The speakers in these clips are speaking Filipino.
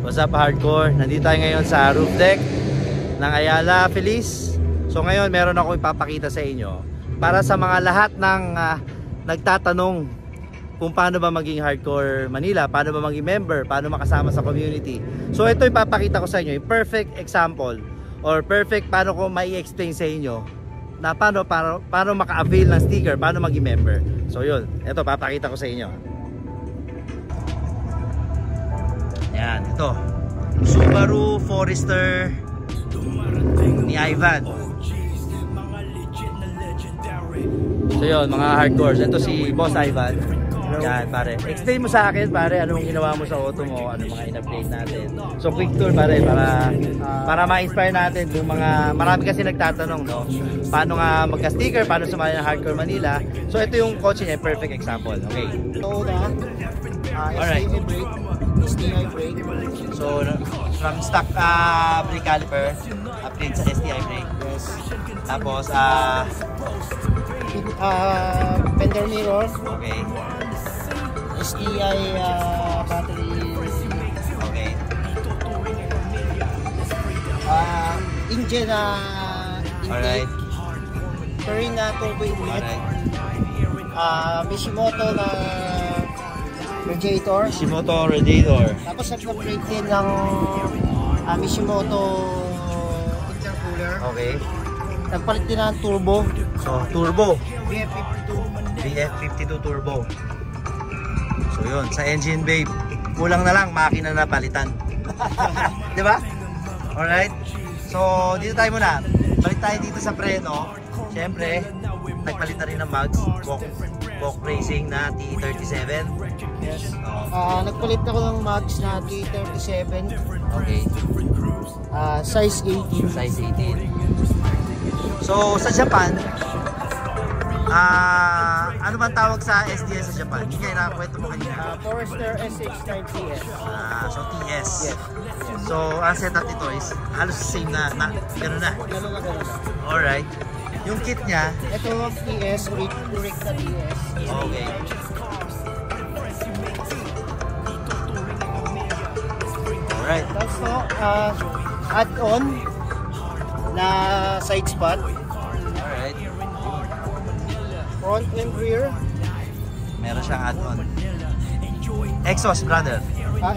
What's up, hardcore? Nandito tayo ngayon sa roof deck ng Ayala Feliz. So ngayon meron ako ipapakita sa inyo para sa mga lahat ng nagtatanong kung paano ba maging hardcore Manila, paano ba maging member, paano makasama sa community. So ito ipapakita ko sa inyo, yung perfect example or perfect paano ko mai-explain sa inyo na paano maka-avail ng sticker, paano maging member. So yun, ito papakita ko sa inyo. Yan, ito Subaru Forester ni Ivan. So yun, mga hardcores, ito si Boss Ivan. Yan pare, explain mo sa akin pare, anong ginawa mo sa auto mo, ano mga in-update natin. So quick tour pare, para ma-inspire natin kung mga, marami kasi nagtatanong no, paano nga magka-sticker, paano sumali ng hardcore Manila. So ito yung kotse niya, perfect example. Okay, so alright, STI brake. So from stock brake caliper, upgrade sa STI brake. Yes. Tapos Fender mirror. okay. STI battery. Okay. Engine Alright. Carina turbo inlet. Alright. Mishimoto na radiator. Mishimoto radiator. Tapos nag-upgrade din ng Mishimoto intercooler. Okay. Nagpalit din ng turbo. So turbo. BF52. BF52 turbo. So yun, sa engine bay, kulang na lang makina na palitan. 'Di ba? Alright. So dito tayo muna. Balik tayo dito sa preno. Siyempre, nagpalit na rin ng mags, Walk Racing na T37. Yes. Oh. Nagpalit ako ng mags na T37. Okay. Size 18. Size 18. So sa Japan, ano bang tawag sa SDS sa Japan? Hindi kayo nakakwento mo kanina. Forester SH9TS. So TS. Yes. So ang setup nito is halos same na gano'n na. Gano'n na. Alright. Yung kit niya, ito TS, Rick na TS. okay. Alright. Tapos to, add-on na side spot. Alright. Front and rear. Meron siyang add-on. Exhaust, brother.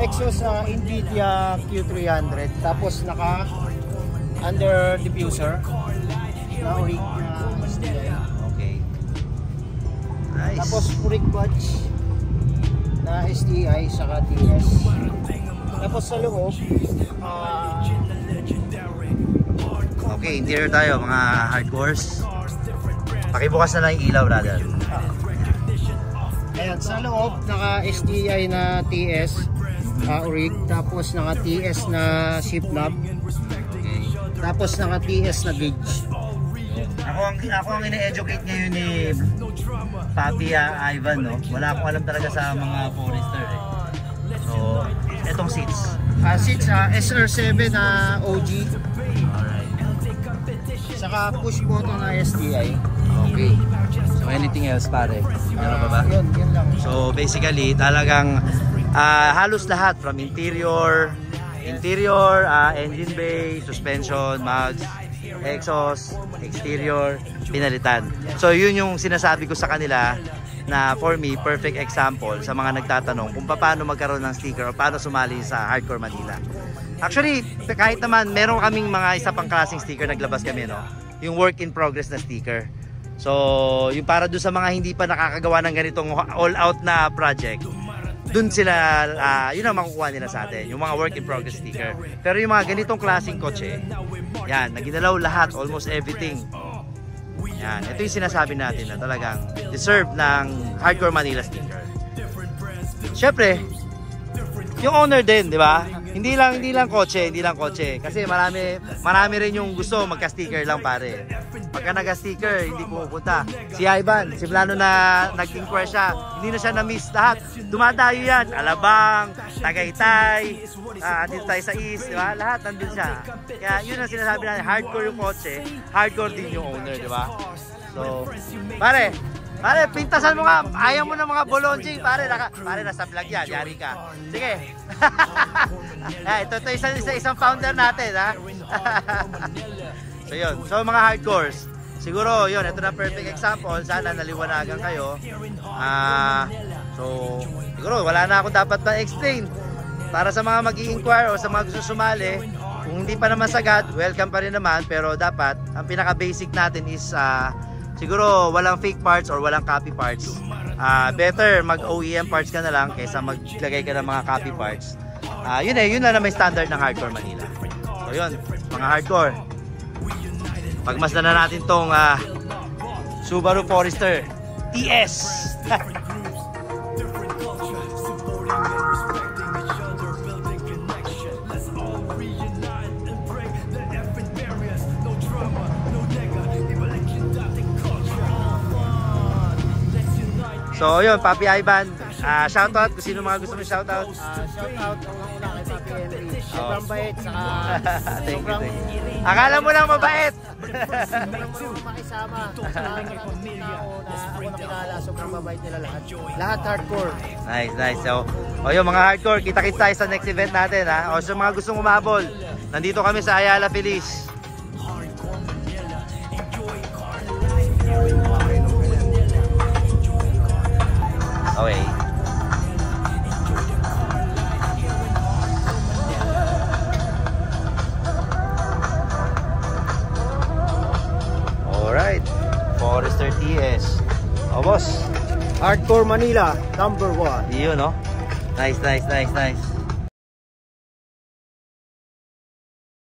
Exhaust Nvidia Q300. Tapos naka under diffuser. Na rig na STI. Okay. Nice. Tapos rig badge na STI saka TS. Tapos sa loob, okay, interior tayo mga hardcores. Pakibukas na lang yung ilaw, brother. ayan, sa loob naka STI na TS rig, tapos naka TS na shift knob, Okay. tapos naka TS na gauge. Ako ang ine-educate ngayon ni Papi Ivan, no? Wala akong alam talaga sa mga Forester eh. So, etong seats. Seats SR7 na OG. Alright. Saka push button na STI. Okay. So, anything else pare? Meron pa ba? Yun lang. So, basically, talagang halos lahat from interior, engine bay, suspension, mags, exhaust, exterior, pinalitan. So yun yung sinasabi ko sa kanila na for me, perfect example sa mga nagtatanong kung paano magkaroon ng sticker o paano sumali sa Hardcore Manila. Actually, kahit naman meron kaming mga isa pang klaseng sticker, naglabas kami, no? Yung work in progress na sticker. So yung para doon sa mga hindi pa nakakagawa ng ganitong all out na project, dun sila, yun ang makukuha nila sa atin, yung mga work in progress sticker. Pero yung mga ganitong klaseng kotse, yan, naginalaw lahat, almost everything. Yan, ito yung sinasabi natin na talagang deserve ng Hardcore Manila sticker. Siyempre, yung owner din, di ba? Hindi lang kotse. Kasi marami rin yung gusto magka-sticker lang pare. Pagka nag-sticker, hindi pupunta. Si Ivan, simula na nag-inquire siya, hindi na siya na-miss lahat. Dumadayo yan, Alabang, Tagaytay, dito tayo sa East, di ba? Lahat nandun siya. Kaya yun ang sinasabi natin, hardcore yung kotse, hardcore din yung owner, di ba? So, pare, Pare, pintasan mo nga. Ayaw mo ng mga bolonjing. Pare, nasa vlog yan. Yari ka. Sige. Ito isang founder natin, ha? So yun. So mga hardcores. Siguro yun, ito na perfect example. Sana naliwanagan kayo. So siguro wala na ako dapat ma-explain. Para sa mga mag-i-inquire o sa mga gusto sumali, kung hindi pa naman sagad, welcome pa rin naman. Pero dapat, ang pinaka-basic natin is siguro walang fake parts or walang copy parts. Better mag-OEM parts ka na lang kaysa maglagay ka ng mga copy parts. Yun na may standard ng Hardcore Manila. So yun, mga hardcore, pagmasdan na natin tong Subaru Forester TS. So yun, Papi Ivan, shoutout kung sino mga gusto mo shoutout. Shoutout una kay Papi Henry. Sobrang bait, saka Thank you. Akala mo lang mabait. sobrang makisama. Lahat ng tao na ako nakilala, sobrang mabait nila lahat. Lahat hardcore. Nice. So, yun mga hardcore, kita-kits tayo sa next event natin, ha. O sa mga gustong umabol, nandito kami sa Ayala Feliz. Okay. Alright. Forester TS. O boss. Hardcore Manila, #1. Yun, no? Nice.